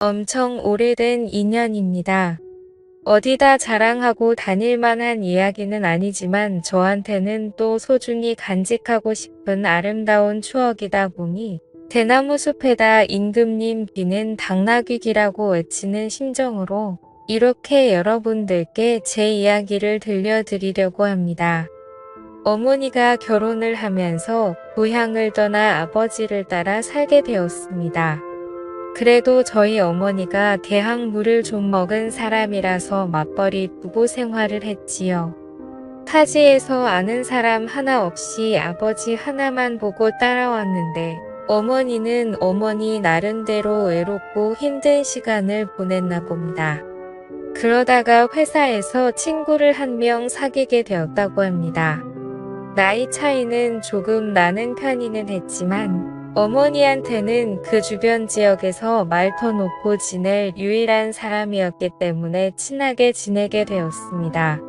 엄청 오래된 인연입니다. 어디다 자랑하고 다닐 만한 이야기는 아니지만 저한테는 또 소중히 간직하고 싶은 아름다운 추억이다 보니 대나무 숲에다 임금님 귀는 당나귀 귀라고 외치는 심정으로 이렇게 여러분들께 제 이야기를 들려드리려고 합니다. 어머니가 결혼을 하면서 고향을 떠나 아버지를 따라 살게 되었습니다. 그래도 저희 어머니가 대학 물을 좀 먹은 사람이라서 맞벌이 부부 생활을 했지요. 타지에서 아는 사람 하나 없이 아버지 하나만 보고 따라왔는데 어머니는 어머니 나름대로 외롭고 힘든 시간을 보냈나 봅니다. 그러다가 회사에서 친구를 한 명 사귀게 되었다고 합니다. 나이 차이는 조금 나는 편이는 했지만 어머니한테는 그 주변 지역에서 말 터놓고 지낼 유일한 사람이었기 때문에 친하게 지내게 되었습니다.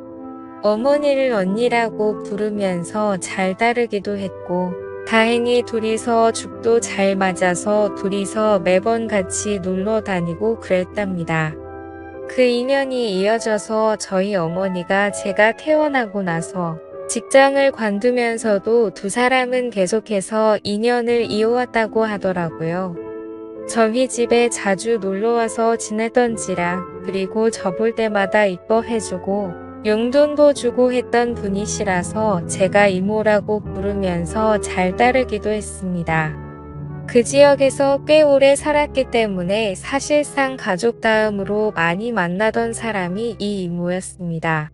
어머니를 언니라고 부르면서 잘 따르기도 했고 다행히 둘이서 죽도 잘 맞아서 둘이서 매번 같이 놀러 다니고 그랬답니다. 그 인연이 이어져서 저희 어머니가 제가 태어나고 나서 직장을 관두면서도 두 사람은 계속해서 인연을 이어왔다고 하더라고요. 저희 집에 자주 놀러와서 지내던지라 그리고 저 볼 때마다 이뻐해주고 용돈도 주고 했던 분이시라서 제가 이모라고 부르면서 잘 따르기도 했습니다. 그 지역에서 꽤 오래 살았기 때문에 사실상 가족 다음으로 많이 만나던 사람이 이 이모였습니다.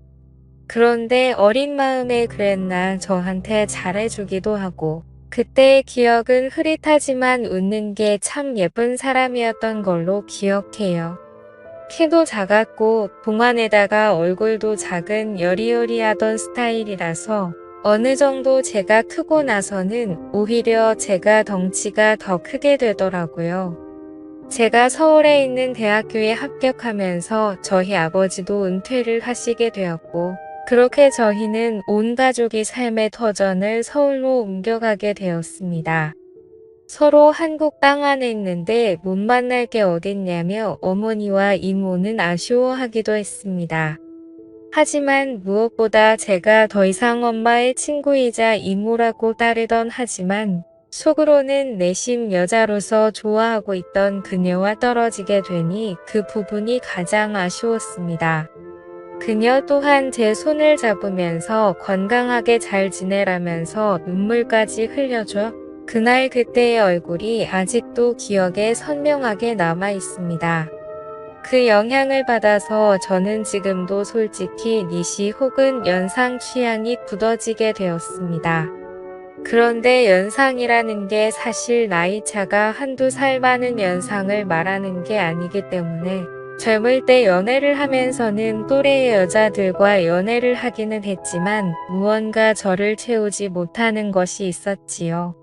그런데 어린 마음에 그랬나 저한테 잘해주기도 하고 그때의 기억은 흐릿하지만 웃는 게 참 예쁜 사람이었던 걸로 기억해요. 키도 작았고 동안에다가 얼굴도 작은 여리여리하던 스타일이라서 어느 정도 제가 크고 나서는 오히려 제가 덩치가 더 크게 되더라고요. 제가 서울에 있는 대학교에 합격하면서 저희 아버지도 은퇴를 하시게 되었고 그렇게 저희는 온 가족이 삶의 터전을 서울로 옮겨가게 되었습니다. 서로 한국 땅 안에 있는데 못 만날 게 어딨냐며 어머니와 이모는 아쉬워하기도 했습니다. 하지만 무엇보다 제가 더 이상 엄마의 친구이자 이모라고 따르던 하지만 속으로는 내심 여자로서 좋아하고 있던 그녀와 떨어지게 되니 그 부분이 가장 아쉬웠습니다. 그녀 또한 제 손을 잡으면서 건강하게 잘 지내라면서 눈물까지 흘려줘 그날 그때의 얼굴이 아직도 기억에 선명하게 남아 있습니다. 그 영향을 받아서 저는 지금도 솔직히 니시 혹은 연상 취향이 굳어지게 되었습니다. 그런데 연상이라는 게 사실 나이 차가 한두 살 많은 연상을 말하는 게 아니기 때문에 젊을 때 연애를 하면서는 또래의 여자들과 연애를 하기는 했지만 무언가 저를 채우지 못하는 것이 있었지요.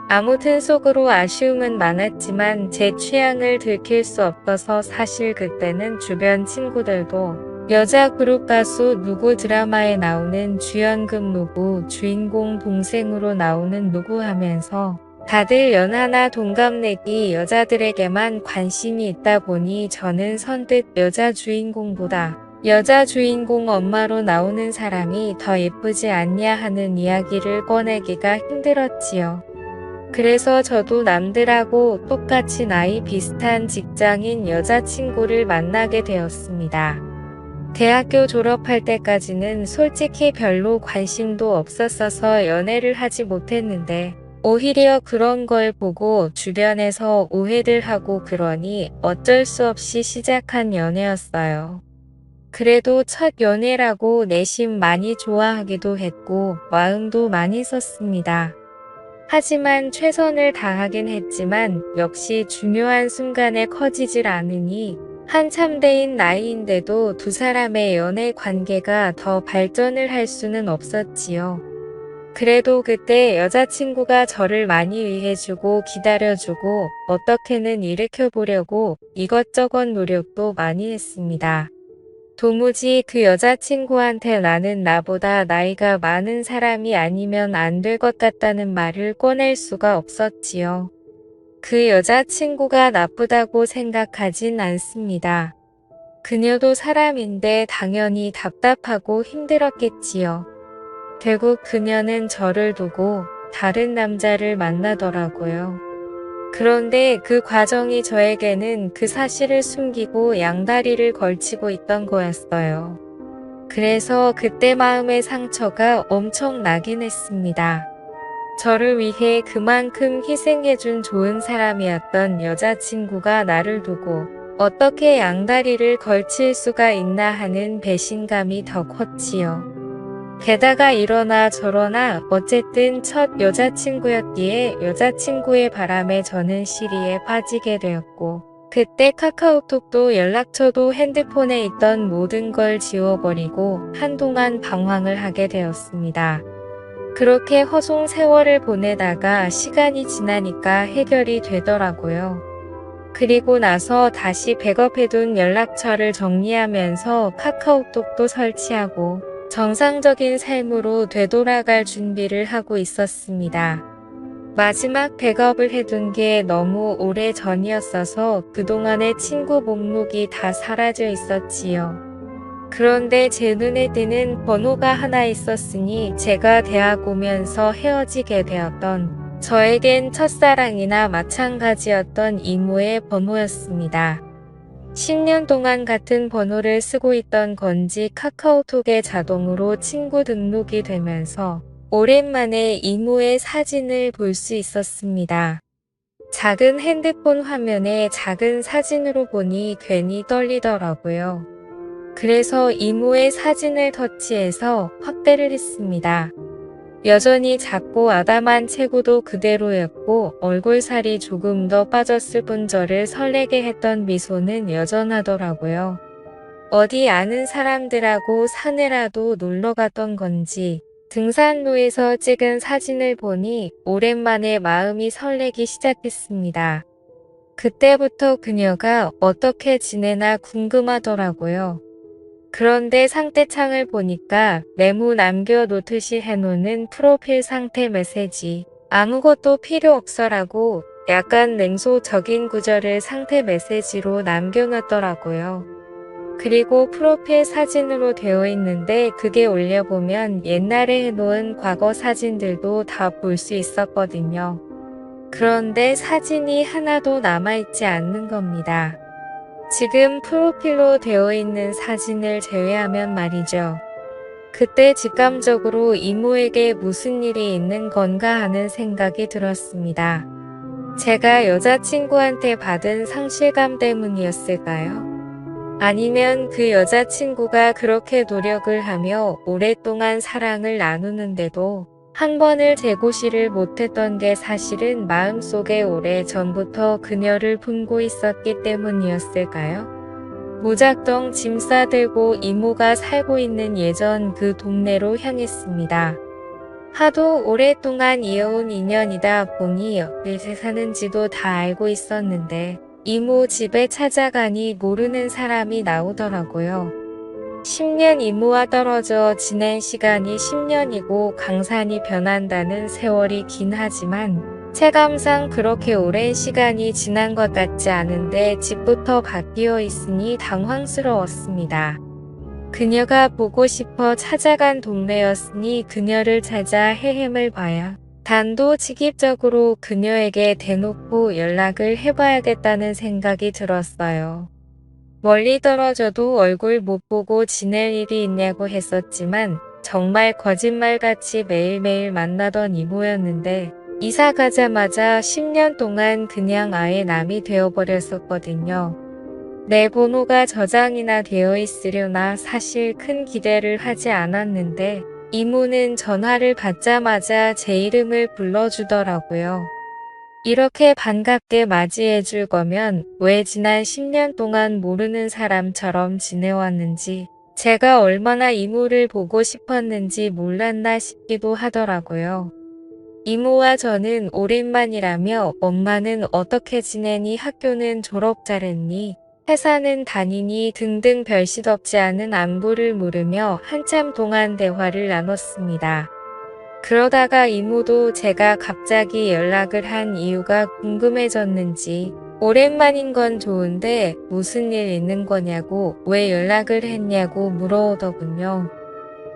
아무튼 속으로 아쉬움은 많았지만 제 취향을 들킬 수 없어서 사실 그때는 주변 친구들도 여자 그룹 가수 누구 드라마에 나오는 주연급 누구 주인공 동생으로 나오는 누구 하면서 다들 연하나 동갑내기 여자들에게만 관심이 있다 보니 저는 선뜻 여자 주인공보다 여자 주인공 엄마로 나오는 사람이 더 예쁘지 않냐 하는 이야기를 꺼내기가 힘들었지요. 그래서 저도 남들하고 똑같이 나이 비슷한 직장인 여자친구를 만나게 되었습니다. 대학교 졸업할 때까지는 솔직히 별로 관심도 없었어서 연애를 하지 못했는데 오히려 그런 걸 보고 주변에서 오해를 하고 그러니 어쩔 수 없이 시작한 연애였어요. 그래도 첫 연애라고 내심 많이 좋아하기도 했고 마음도 많이 썼습니다. 하지만 최선을 다하긴 했지만 역시 중요한 순간에 커지질 않으니 한참 대인 나이인데도 두 사람의 연애 관계가 더 발전을 할 수는 없었지요. 그래도 그때 여자친구가 저를 많이 위해주고 기다려주고 어떻게는 일으켜보려고 이것저것 노력도 많이 했습니다. 도무지 그 여자친구한테 나는 나보다 나이가 많은 사람이 아니면 안 될 것 같다는 말을 꺼낼 수가 없었지요. 그 여자친구가 나쁘다고 생각하진 않습니다. 그녀도 사람인데 당연히 답답하고 힘들었겠지요. 결국 그녀는 저를 두고 다른 남자를 만나더라고요. 그런데 그 과정이 저에게는 그 사실을 숨기고 양다리를 걸치고 있던 거였어요. 그래서 그때 마음의 상처가 엄청 나긴 했습니다. 저를 위해 그만큼 희생해준 좋은 사람이었던 여자친구가 나를 두고 어떻게 양다리를 걸칠 수가 있나 하는 배신감이 더 컸지요. 게다가 이러나 저러나 어쨌든 첫 여자친구였기에 여자친구의 바람에 저는 시리에 빠지게 되었고, 그때 카카오톡도 연락처도 핸드폰에 있던 모든 걸 지워버리고 한동안 방황을 하게 되었습니다. 그렇게 허송 세월을 보내다가 시간이 지나니까 해결이 되더라고요. 그리고 나서 다시 백업해둔 연락처를 정리하면서 카카오톡도 설치하고 정상적인 삶으로 되돌아갈 준비를 하고 있었습니다. 마지막 백업을 해둔 게 너무 오래 전이었어서 그동안의 친구 목록이 다 사라져 있었지요. 그런데 제 눈에 띄는 번호가 하나 있었으니 제가 대학 오면서 헤어지게 되었던 저에겐 첫사랑이나 마찬가지였던 이모의 번호였습니다. 10년 동안 같은 번호를 쓰고 있던 건지 카카오톡에 자동으로 친구 등록이 되면서 오랜만에 이모의 사진을 볼 수 있었습니다. 작은 핸드폰 화면에 작은 사진으로 보니 괜히 떨리더라고요. 그래서 이모의 사진을 터치해서 확대를 했습니다. 여전히 작고 아담한 체구도 그대로였고 얼굴살이 조금 더 빠졌을 뿐 저를 설레게 했던 미소는 여전하더라고요. 어디 아는 사람들하고 산에라도 놀러 갔던 건지 등산로에서 찍은 사진을 보니 오랜만에 마음이 설레기 시작했습니다. 그때부터 그녀가 어떻게 지내나 궁금하더라고요. 그런데 상태창을 보니까 메모 남겨놓듯이 해놓는 프로필 상태 메시지 아무것도 필요 없어라고 약간 냉소적인 구절을 상태 메시지로 남겨놨더라고요. 그리고 프로필 사진으로 되어 있는데 그게 올려보면 옛날에 해놓은 과거 사진들도 다 볼 수 있었거든요. 그런데 사진이 하나도 남아있지 않는 겁니다. 지금 프로필로 되어 있는 사진을 제외하면 말이죠. 그때 직감적으로 이모에게 무슨 일이 있는 건가 하는 생각이 들었습니다. 제가 여자친구한테 받은 상실감 때문이었을까요? 아니면 그 여자친구가 그렇게 노력을 하며 오랫동안 사랑을 나누는데도 한 번을 재고시를 못했던 게 사실은 마음속에 오래 전부터 그녀를 품고 있었기 때문이었을까요? 무작정 짐 싸들고 이모가 살고 있는 예전 그 동네로 향했습니다. 하도 오랫동안 이어온 인연이다 보니 어디서 사는지도 다 알고 있었는데 이모 집에 찾아가니 모르는 사람이 나오더라고요. 10년 이모와 떨어져 지낸 시간이 10년이고 강산이 변한다는 세월이 긴 하지만 체감상 그렇게 오랜 시간이 지난 것 같지 않은데 집부터 바뀌어 있으니 당황스러웠습니다. 그녀가 보고 싶어 찾아간 동네였으니 그녀를 찾아 헤엄을 봐야 단도직입적으로 그녀에게 대놓고 연락을 해봐야겠다는 생각이 들었어요. 멀리 떨어져도 얼굴 못 보고 지낼 일이 있냐고 했었지만 정말 거짓말같이 매일매일 만나던 이모였는데 이사 가자마자 10년 동안 그냥 아예 남이 되어버렸었거든요. 내 번호가 저장이나 되어 있으려나 사실 큰 기대를 하지 않았는데 이모는 전화를 받자마자 제 이름을 불러주더라고요. 이렇게 반갑게 맞이해 줄 거면 왜 지난 10년 동안 모르는 사람처럼 지내왔는지 제가 얼마나 이모를 보고 싶었는지 몰랐나 싶기도 하더라고요. 이모와 저는 오랜만이라며 엄마는 어떻게 지내니 학교는 졸업 잘했니 회사는 다니니 등등 별짓 없지 않은 안부를 물으며 한참 동안 대화를 나눴습니다. 그러다가 이모도 제가 갑자기 연락을 한 이유가 궁금해졌는지 오랜만인 건 좋은데 무슨 일 있는 거냐고 왜 연락을 했냐고 물어오더군요.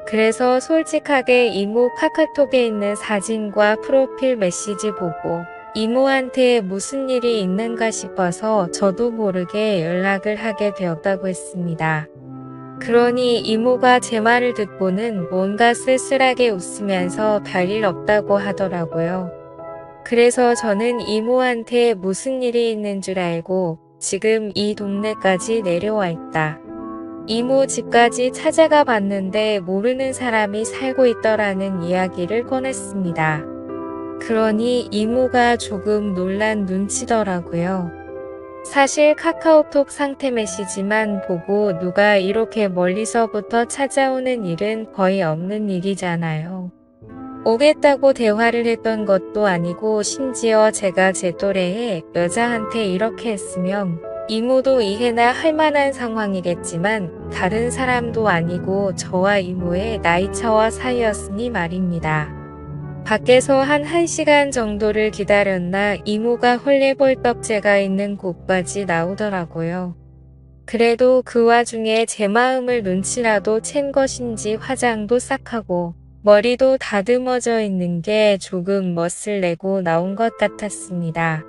그래서 솔직하게 이모 카카톡에 있는 사진과 프로필 메시지 보고 이모한테 무슨 일이 있는가 싶어서 저도 모르게 연락을 하게 되었다고 했습니다. 그러니 이모가 제 말을 듣고는 뭔가 쓸쓸하게 웃으면서 별일 없다고 하더라고요. 그래서 저는 이모한테 무슨 일이 있는 줄 알고 지금 이 동네까지 내려와 있다. 이모 집까지 찾아가 봤는데 모르는 사람이 살고 있더라는 이야기를 꺼냈습니다. 그러니 이모가 조금 놀란 눈치더라고요. 사실 카카오톡 상태 메시지만 보고 누가 이렇게 멀리서부터 찾아오는 일은 거의 없는 일이잖아요. 오겠다고 대화를 했던 것도 아니고 심지어 제가 제 또래의 여자한테 이렇게 했으면 이모도 이해나 할 만한 상황이겠지만 다른 사람도 아니고 저와 이모의 나이차와 사이였으니 말입니다. 밖에서 한 1시간 정도를 기다렸나 이모가 헐레벌떡 제가 있는 곳까지 나오더라고요. 그래도 그 와중에 제 마음을 눈치라도 챈 것인지 화장도 싹 하고 머리도 다듬어져 있는 게 조금 멋을 내고 나온 것 같았습니다.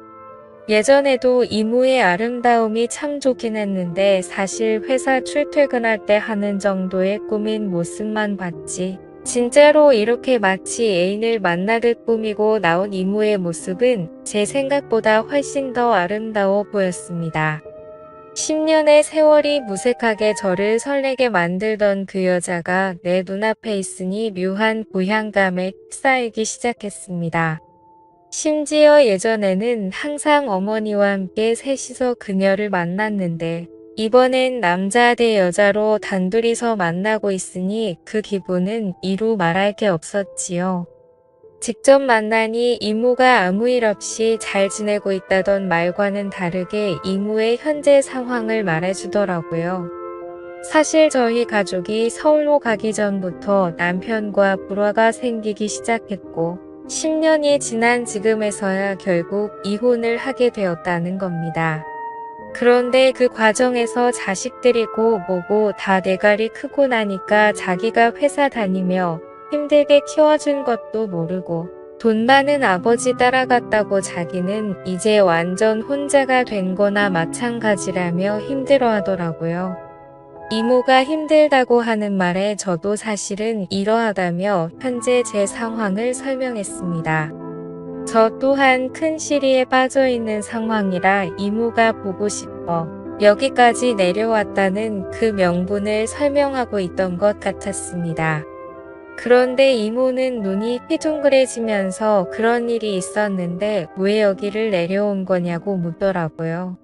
예전에도 이모의 아름다움이 참 좋긴 했는데 사실 회사 출퇴근할 때 하는 정도의 꾸민 모습만 봤지. 진짜로 이렇게 마치 애인을 만나듯 꾸미고 나온 이모의 모습은 제 생각보다 훨씬 더 아름다워 보였습니다. 10년의 세월이 무색하게 저를 설레게 만들던 그 여자가 내 눈앞에 있으니 묘한 부향감에 휩싸이기 시작했습니다. 심지어 예전에는 항상 어머니와 함께 셋이서 그녀를 만났는데 이번엔 남자 대 여자로 단둘이서 만나고 있으니 그 기분은 이루 말할 게 없었지요. 직접 만나니 이모가 아무 일 없이 잘 지내고 있다던 말과는 다르게 이모의 현재 상황을 말해주더라고요. 사실 저희 가족이 서울로 가기 전부터 남편과 불화가 생기기 시작했고 10년이 지난 지금에서야 결국 이혼을 하게 되었다는 겁니다. 그런데 그 과정에서 자식들이고 뭐고 다 대가리 크고 나니까 자기가 회사 다니며 힘들게 키워준 것도 모르고 돈 많은 아버지 따라갔다고 자기는 이제 완전 혼자가 된 거나 마찬가지라며 힘들어하더라고요. 이모가 힘들다고 하는 말에 저도 사실은 이러하다며 현재 제 상황을 설명했습니다. 저 또한 큰 시리에 빠져 있는 상황이라 이모가 보고 싶어 여기까지 내려왔다는 그 명분을 설명하고 있던 것 같았습니다. 그런데 이모는 눈이 휘둥그레지면서 그런 일이 있었는데 왜 여기를 내려온 거냐고 묻더라고요.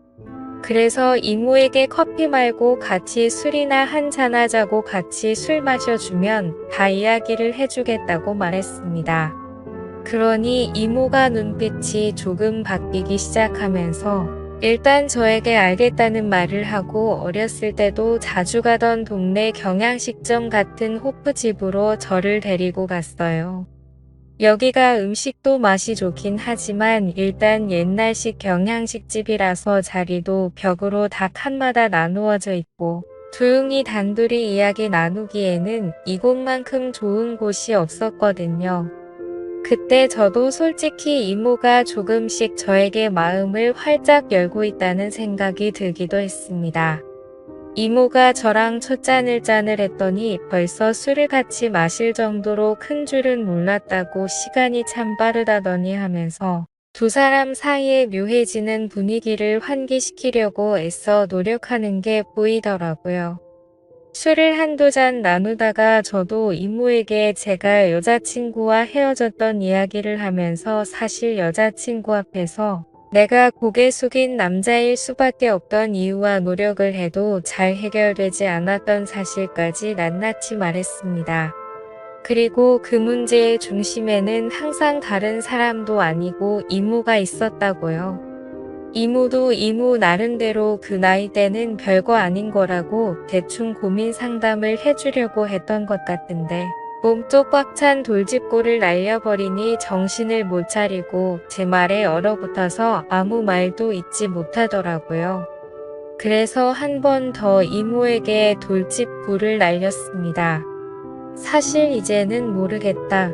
그래서 이모에게 커피 말고 같이 술이나 한잔 하자고 같이 술 마셔주면 다 이야기를 해주겠다고 말했습니다. 그러니 이모가 눈빛이 조금 바뀌기 시작하면서 일단 저에게 알겠다는 말을 하고 어렸을 때도 자주 가던 동네 경양식점 같은 호프집으로 저를 데리고 갔어요. 여기가 음식도 맛이 좋긴 하지만 일단 옛날식 경양식집이라서 자리도 벽으로 다 칸마다 나누어져 있고 조용히 단둘이 이야기 나누기에는 이곳만큼 좋은 곳이 없었거든요. 그때 저도 솔직히 이모가 조금씩 저에게 마음을 활짝 열고 있다는 생각이 들기도 했습니다. 이모가 저랑 첫 잔을 했더니 벌써 술을 같이 마실 정도로 큰 줄은 몰랐다고 시간이 참 빠르다더니 하면서 두 사람 사이에 묘해지는 분위기를 환기시키려고 애써 노력하는 게 보이더라고요. 술을 한두 잔 나누다가 저도 이모에게 제가 여자친구와 헤어졌던 이야기를 하면서 사실 여자친구 앞에서 내가 고개 숙인 남자일 수밖에 없던 이유와 노력을 해도 잘 해결되지 않았던 사실까지 낱낱이 말했습니다. 그리고 그 문제의 중심에는 항상 다른 사람도 아니고 이모가 있었다고요. 이모도 이모 나름대로 그 나이 때는 별거 아닌 거라고 대충 고민 상담을 해주려고 했던 것 같은데 몸쪽 꽉 찬 돌직구를 날려버리니 정신을 못 차리고 제 말에 얼어붙어서 아무 말도 잇지 못하더라고요. 그래서 한 번 더 이모에게 돌직구를 날렸습니다. 사실 이제는 모르겠다.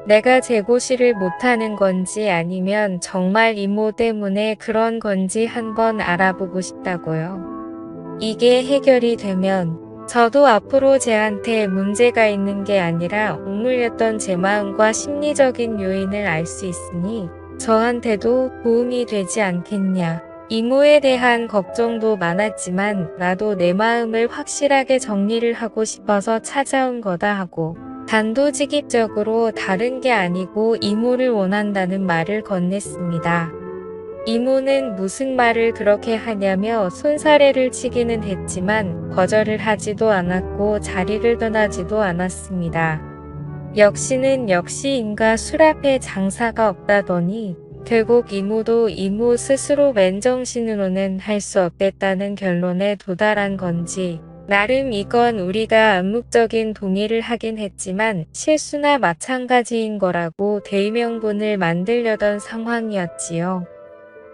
내가 재고시를 못하는 건지 아니면 정말 이모 때문에 그런 건지 한번 알아보고 싶다고요. 이게 해결이 되면 저도 앞으로 쟤한테 문제가 있는 게 아니라 억눌렸던 제 마음과 심리적인 요인을 알 수 있으니 저한테도 도움이 되지 않겠냐. 이모에 대한 걱정도 많았지만 나도 내 마음을 확실하게 정리를 하고 싶어서 찾아온 거다 하고 단도직입적으로 다른 게 아니고 이모를 원한다는 말을 건넸습니다. 이모는 무슨 말을 그렇게 하냐며 손사래를 치기는 했지만 거절을 하지도 않았고 자리를 떠나지도 않았습니다. 역시는 역시인가 술 앞에 장사가 없다더니 결국 이모도 이모 스스로 맨정신으로는 할 수 없겠다는 결론에 도달한 건지 나름 이건 우리가 암묵적인 동의를 하긴 했지만 실수나 마찬가지인 거라고 대의명분을 만들려던 상황이었지요.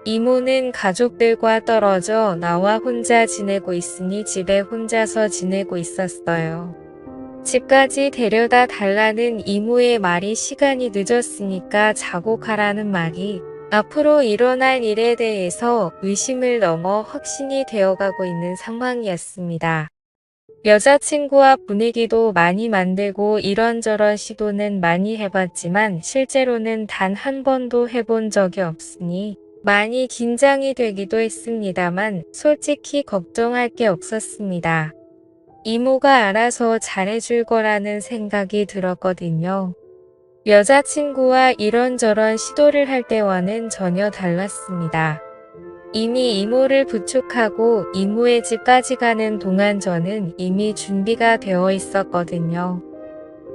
이모는 가족들과 떨어져 나와 혼자 지내고 있으니 집에 혼자서 지내고 있었어요. 집까지 데려다 달라는 이모의 말이 시간이 늦었으니까 자고 가라는 말이 앞으로 일어날 일에 대해서 의심을 넘어 확신이 되어가고 있는 상황이었습니다. 여자친구와 분위기도 많이 만들고 이런저런 시도는 많이 해봤지만 실제로는 단 한 번도 해본 적이 없으니 많이 긴장이 되기도 했습니다만 솔직히 걱정할 게 없었습니다. 이모가 알아서 잘해줄 거라는 생각이 들었거든요. 여자친구와 이런저런 시도를 할 때와는 전혀 달랐습니다. 이미 이모를 부축하고 이모의 집까지 가는 동안 저는 이미 준비가 되어 있었거든요.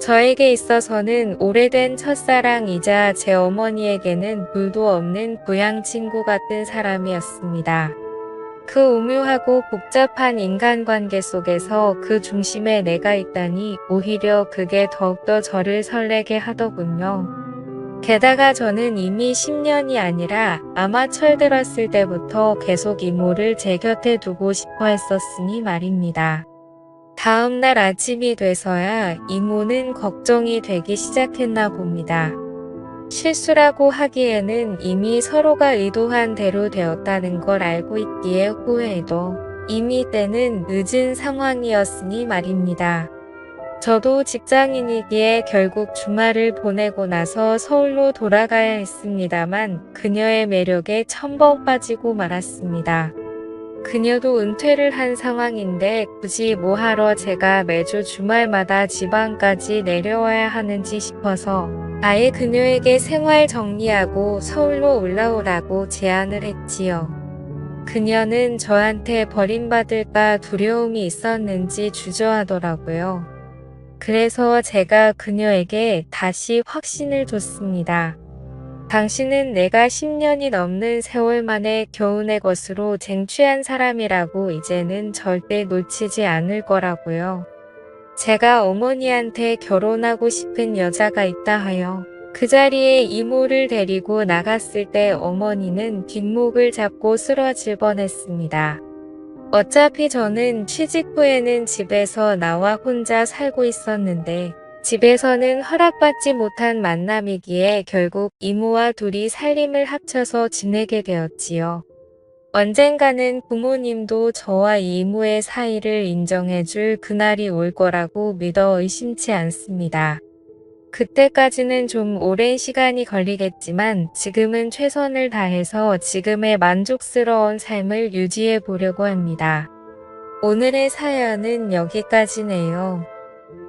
저에게 있어서는 오래된 첫사랑이자 제 어머니에게는 둘도 없는 고향 친구 같은 사람이었습니다. 그 오묘하고 복잡한 인간관계 속에서 그 중심에 내가 있다니 오히려 그게 더욱더 저를 설레게 하더군요. 게다가 저는 이미 10년이 아니라 아마 철들었을 때부터 계속 이모를 제 곁에 두고 싶어 했었으니 말입니다. 다음날 아침이 돼서야 이모는 걱정이 되기 시작했나 봅니다. 실수라고 하기에는 이미 서로가 의도한 대로 되었다는 걸 알고 있기에 후회해도 이미 때는 늦은 상황이었으니 말입니다. 저도 직장인이기에 결국 주말을 보내고 나서 서울로 돌아가야 했습니다만 그녀의 매력에 첨벙 빠지고 말았습니다. 그녀도 은퇴를 한 상황인데 굳이 뭐하러 제가 매주 주말마다 지방까지 내려와야 하는지 싶어서 아예 그녀에게 생활 정리하고 서울로 올라오라고 제안을 했지요. 그녀는 저한테 버림받을까 두려움이 있었는지 주저하더라고요. 그래서 제가 그녀에게 다시 확신을 줬습니다. 당신은 내가 10년이 넘는 세월 만에 겨우 내 것으로 쟁취한 사람이라고 이제는 절대 놓치지 않을 거라고요. 제가 어머니한테 결혼하고 싶은 여자가 있다 하여 그 자리에 이모를 데리고 나갔을 때 어머니는 뒷목을 잡고 쓰러질 뻔했습니다. 어차피 저는 취직 후에는 집에서 나와 혼자 살고 있었는데 집에서는 허락받지 못한 만남이기에 결국 이모와 둘이 살림을 합쳐서 지내게 되었지요. 언젠가는 부모님도 저와 이모의 사이를 인정해줄 그날이 올 거라고 믿어 의심치 않습니다. 그때까지는 좀 오랜 시간이 걸리겠지만 지금은 최선을 다해서 지금의 만족스러운 삶을 유지해 보려고 합니다. 오늘의 사연은 여기까지네요.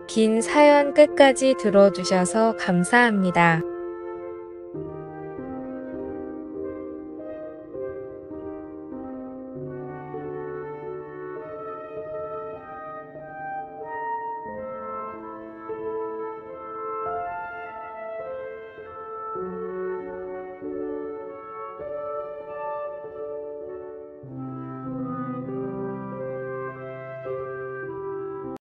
긴 사연 끝까지 들어주셔서 감사합니다.